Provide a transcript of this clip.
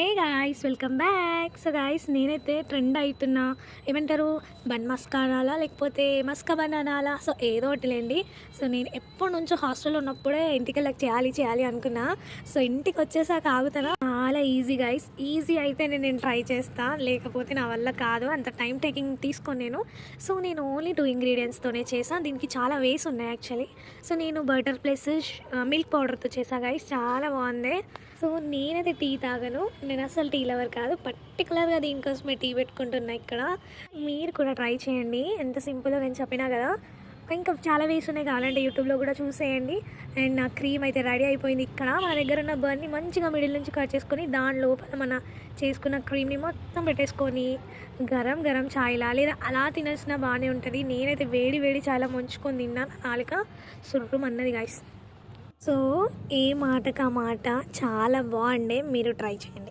Hey guys, welcome back. So guys, నేనైతే trend అవుతున్నా, ఏమంటారు, బన్ మస్కా అనాలా లేకపోతే మస్కా బన్ అనాలా, సో ఏదో ఒకటిలేండి. సో నేను ఎప్పటి నుంచో హాస్టల్లో ఉన్నప్పుడే ఇంటికి చేయాలి చేయాలి అనుకున్నా. సో ఇంటికి వచ్చేసాక ఆగుతానా? చాలా ఈజీ గాయ్స్, ఈజీ అయితే నేను ట్రై చేస్తా, లేకపోతే నా వల్ల కాదు, అంత టైం టేకింగ్ తీసుకొని నేను. సో నేను ఓన్లీ 2 ఇంగ్రీడియంట్స్తోనే చేసాను. దీనికి చాలా వేస్ ఉన్నాయి యాక్చువల్లీ. సో నేను బటర్ ప్లస్ మిల్క్ పౌడర్తో చేసా గాయ్స్, చాలా బాగుంది. సో నేనైతే టీ తాగను, నేను అసలు టీ లవర్ కాదు, పర్టికులర్గా దీనికోసమే టీ పెట్టుకుంటున్నా ఇక్కడ. మీరు కూడా ట్రై చేయండి, ఎంత సింపుల్గా నేను చెప్పినా కదా. ఇంకా చాలా వేస్ ఉన్నాయి, కావాలంటే యూట్యూబ్లో కూడా చూసేయండి. అండ్ నా క్రీమ్ అయితే రెడీ అయిపోయింది. ఇక్కడ మన దగ్గర ఉన్న బన్ని మంచిగా మిడిల్ నుంచి కట్ చేసుకొని దాని లోపల మన చేసుకున్న క్రీమ్ని మొత్తం పెట్టేసుకొని గరం గరం ఛాయ్లా లేదా అలా తినేసినా బాగానే ఉంటుంది. నేనైతే వేడి వేడి ఛాయ్లా ముంచుకొని తిన్నాను, నాలుక సుర్రుమన్నది గాయ్స్. సో ఏ మాటకు ఆ మాట, చాలా బాగుండే, మీరు ట్రై చేయండి.